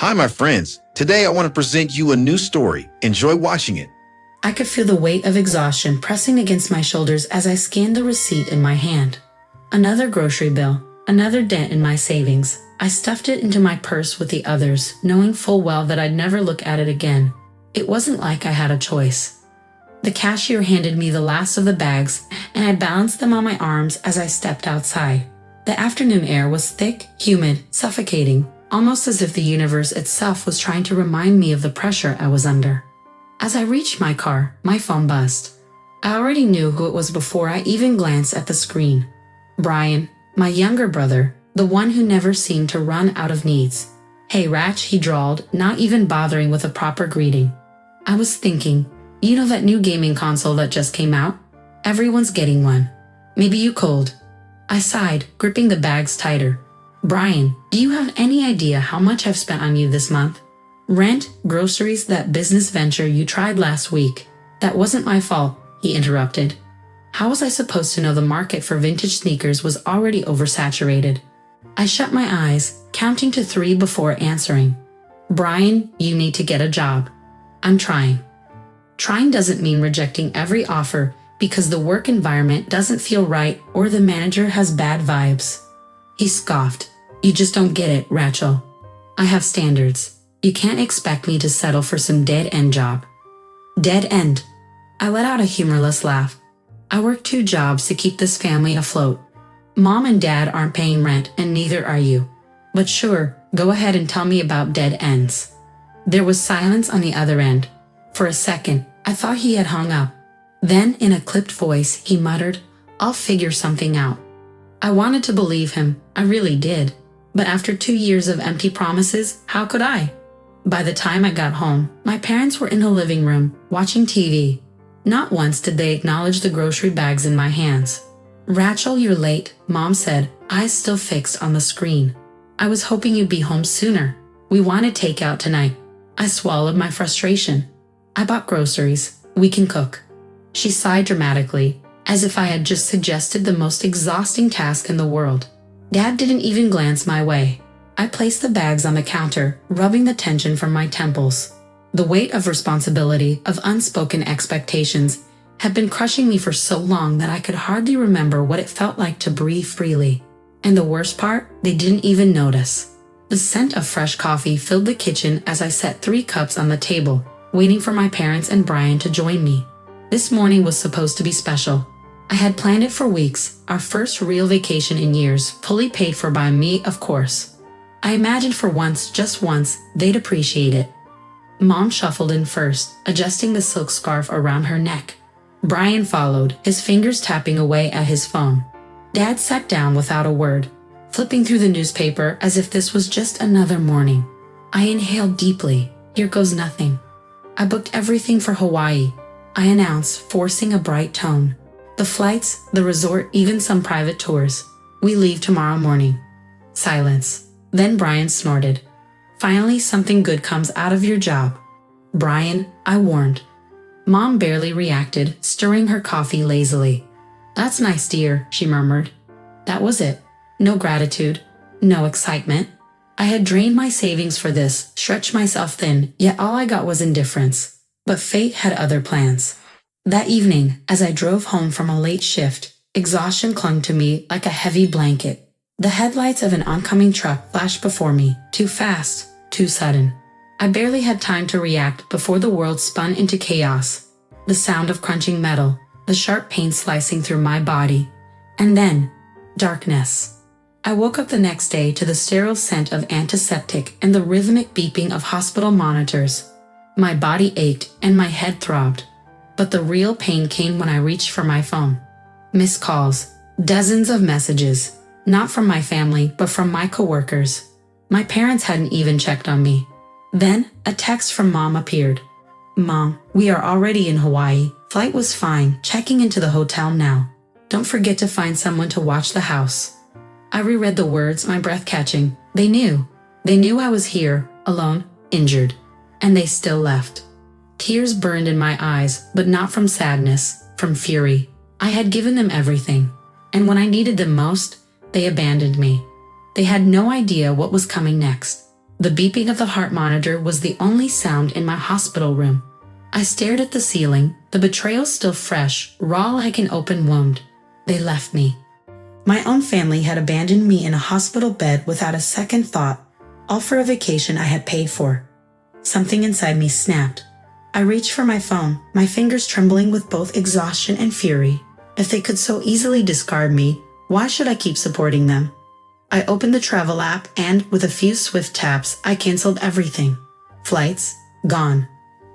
Hi, my friends. Today I want to present you a new story. Enjoy watching it. I could feel the weight of exhaustion pressing against my shoulders as I scanned the receipt in my hand. Another grocery bill, another dent in my savings. I stuffed it into my purse with the others, knowing full well that I'd never look at it again. It wasn't like I had a choice. The cashier handed me the last of the bags, and I balanced them on my arms as I stepped outside. The afternoon air was thick, humid, suffocating, almost as if the universe itself was trying to remind me of the pressure I was under. As I reached my car, my phone buzzed. I already knew who it was before I even glanced at the screen. Brian, my younger brother, the one who never seemed to run out of needs. "Hey, Ratch," he drawled, not even bothering with a proper greeting. I was thinking, you know that new gaming console that just came out? Everyone's getting one. Maybe you could. I sighed, gripping the bags tighter. "Brian, do you have any idea how much I've spent on you this month? Rent, groceries, that business venture you tried last week." "That wasn't my fault," he interrupted. How was I supposed to know the market for vintage sneakers was already oversaturated? I shut my eyes, counting to 3 before answering. "Brian, you need to get a job." "I'm trying." Trying doesn't mean rejecting every offer because the work environment doesn't feel right or the manager has bad vibes. He scoffed. "You just don't get it, Rachel. I have standards. You can't expect me to settle for some dead-end job." "Dead end." I let out a humorless laugh. "I work 2 jobs to keep this family afloat. Mom and Dad aren't paying rent and neither are you. But sure, go ahead and tell me about dead ends." There was silence on the other end. For a second, I thought he had hung up. Then, in a clipped voice, he muttered, "I'll figure something out." I wanted to believe him, I really did. But after 2 years of empty promises, how could I? By the time I got home, my parents were in the living room, watching TV. Not once did they acknowledge the grocery bags in my hands. "Rachel, you're late," Mom said, eyes still fixed on the screen. "I was hoping you'd be home sooner. We wanted takeout tonight." I swallowed my frustration. "I bought groceries. We can cook." She sighed dramatically, as if I had just suggested the most exhausting task in the world. Dad didn't even glance my way. I placed the bags on the counter, rubbing the tension from my temples. The weight of responsibility, of unspoken expectations, had been crushing me for so long that I could hardly remember what it felt like to breathe freely. And the worst part, they didn't even notice. The scent of fresh coffee filled the kitchen as I set 3 cups on the table, waiting for my parents and Brian to join me. This morning was supposed to be special. I had planned it for weeks, our first real vacation in years, fully paid for by me, of course. I imagined for once, just once, they'd appreciate it. Mom shuffled in first, adjusting the silk scarf around her neck. Brian followed, his fingers tapping away at his phone. Dad sat down without a word, flipping through the newspaper as if this was just another morning. I inhaled deeply. Here goes nothing. "I booked everything for Hawaii," I announced, forcing a bright tone. "The flights, the resort, even some private tours. We leave tomorrow morning." Silence. Then Brian snorted. "Finally, something good comes out of your job." "Brian," I warned. Mom barely reacted, stirring her coffee lazily. "That's nice, dear," she murmured. That was it. No gratitude. No excitement. I had drained my savings for this, stretched myself thin, yet all I got was indifference. But fate had other plans. That evening, as I drove home from a late shift, exhaustion clung to me like a heavy blanket. The headlights of an oncoming truck flashed before me, too fast, too sudden. I barely had time to react before the world spun into chaos. The sound of crunching metal, the sharp pain slicing through my body. And then, darkness. I woke up the next day to the sterile scent of antiseptic and the rhythmic beeping of hospital monitors. My body ached and my head throbbed. But the real pain came when I reached for my phone. Missed calls, dozens of messages, not from my family, but from my coworkers. My parents hadn't even checked on me. Then, a text from Mom appeared. "Mom, we are already in Hawaii. Flight was fine, checking into the hotel now. Don't forget to find someone to watch the house." I reread the words, my breath catching. They knew. They knew I was here, alone, injured. And they still left. Tears burned in my eyes, but not from sadness, from fury. I had given them everything. And when I needed them most, they abandoned me. They had no idea what was coming next. The beeping of the heart monitor was the only sound in my hospital room. I stared at the ceiling, the betrayal still fresh, raw like an open wound. They left me. My own family had abandoned me in a hospital bed without a second thought, all for a vacation I had paid for. Something inside me snapped. I reached for my phone, my fingers trembling with both exhaustion and fury. If they could so easily discard me, why should I keep supporting them? I opened the travel app and, with a few swift taps, I canceled everything. Flights, gone.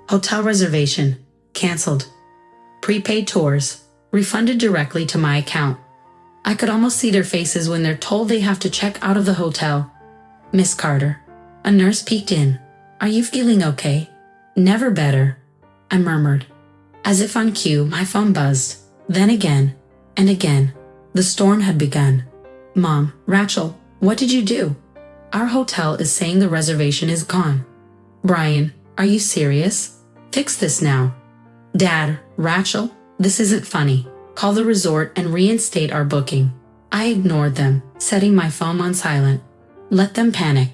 Hotel reservation, canceled. Prepaid tours, refunded directly to my account. I could almost see their faces when they're told they have to check out of the hotel. Miss Carter. A nurse peeked in. Are you feeling okay? Never better, I murmured. As if on cue, my phone buzzed. Then again, and again. The storm had begun. Mom, Rachel, what did you do? Our hotel is saying the reservation is gone. Brian, are you serious? Fix this now. Dad, Rachel, this isn't funny. Call the resort and reinstate our booking. I ignored them, setting my phone on silent. Let them panic.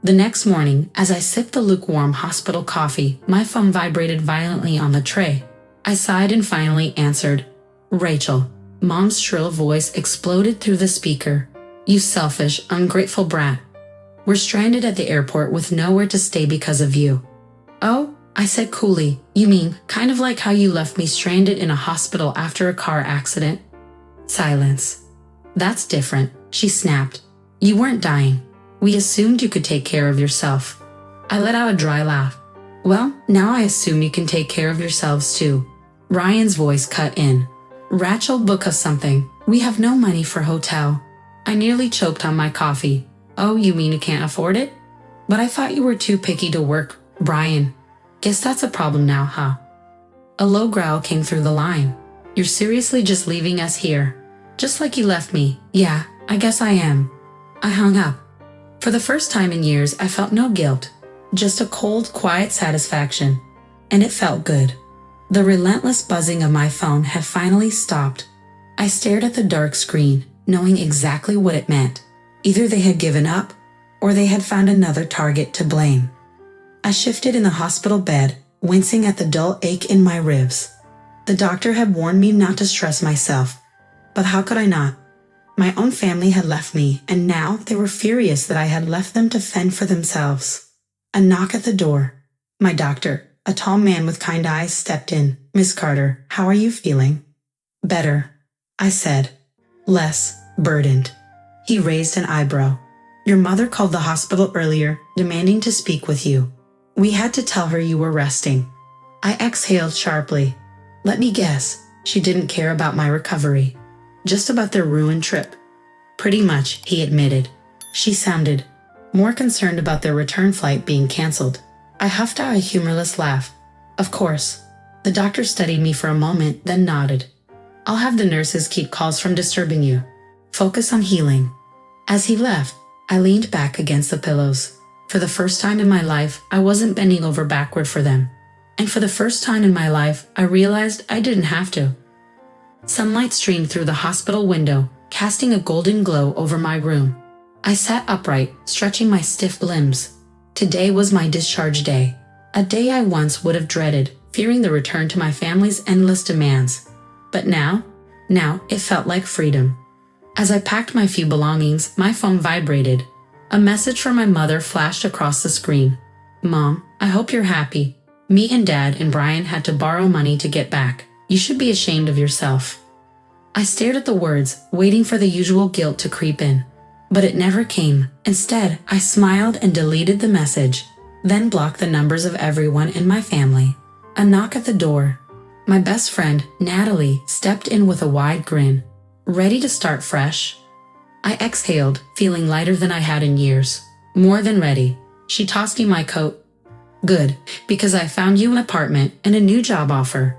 The next morning, as I sipped the lukewarm hospital coffee, my phone vibrated violently on the tray. I sighed and finally answered. Rachel. Mom's shrill voice exploded through the speaker. You selfish, ungrateful brat. We're stranded at the airport with nowhere to stay because of you. Oh, I said coolly, you mean, kind of like how you left me stranded in a hospital after a car accident? Silence. That's different, she snapped. You weren't dying. We assumed you could take care of yourself. I let out a dry laugh. Well, now I assume you can take care of yourselves too. Ryan's voice cut in. Rachel, book us something. We have no money for hotel. I nearly choked on my coffee. Oh, you mean you can't afford it? But I thought you were too picky to work, Brian. Guess that's a problem now, huh? A low growl came through the line. You're seriously just leaving us here? Just like you left me. Yeah, I guess I am. I hung up. For the first time in years, I felt no guilt. Just a cold, quiet satisfaction. And it felt good. The relentless buzzing of my phone had finally stopped. I stared at the dark screen, knowing exactly what it meant. Either they had given up, or they had found another target to blame. I shifted in the hospital bed, wincing at the dull ache in my ribs. The doctor had warned me not to stress myself. But how could I not? My own family had left me, and now they were furious that I had left them to fend for themselves. A knock at the door. My doctor, a tall man with kind eyes, stepped in. Miss Carter, how are you feeling? Better, I said. Less burdened. He raised an eyebrow. Your mother called the hospital earlier, demanding to speak with you. We had to tell her you were resting. I exhaled sharply. Let me guess, she didn't care about my recovery. Just about their ruined trip. Pretty much, he admitted. She sounded more concerned about their return flight being canceled. I huffed out a humorless laugh. Of course. The doctor studied me for a moment, then nodded. I'll have the nurses keep calls from disturbing you. Focus on healing. As he left, I leaned back against the pillows. For the first time in my life, I wasn't bending over backward for them. And for the first time in my life, I realized I didn't have to. Sunlight streamed through the hospital window, casting a golden glow over my room. I sat upright, stretching my stiff limbs. Today was my discharge day. A day I once would have dreaded, fearing the return to my family's endless demands. But now it felt like freedom. As I packed my few belongings, my phone vibrated. A message from my mother flashed across the screen. Mom, I hope you're happy. Me and Dad and Brian had to borrow money to get back. You should be ashamed of yourself. I stared at the words, waiting for the usual guilt to creep in. But it never came. Instead, I smiled and deleted the message, then blocked the numbers of everyone in my family. A knock at the door. My best friend, Natalie, stepped in with a wide grin. Ready to start fresh? I exhaled, feeling lighter than I had in years. More than ready. She tossed me my coat. Good, because I found you an apartment and a new job offer.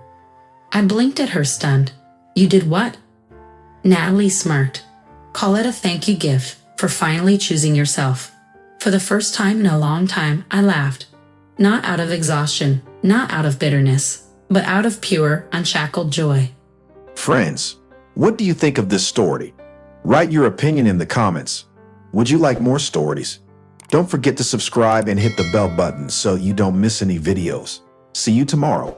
I blinked at her, stunned. You did what? Natalie smirked. Call it a thank you gift for finally choosing yourself. For the first time in a long time, I laughed. Not out of exhaustion, not out of bitterness, but out of pure, unshackled joy. Friends, what do you think of this story? Write your opinion in the comments. Would you like more stories? Don't forget to subscribe and hit the bell button so you don't miss any videos. See you tomorrow.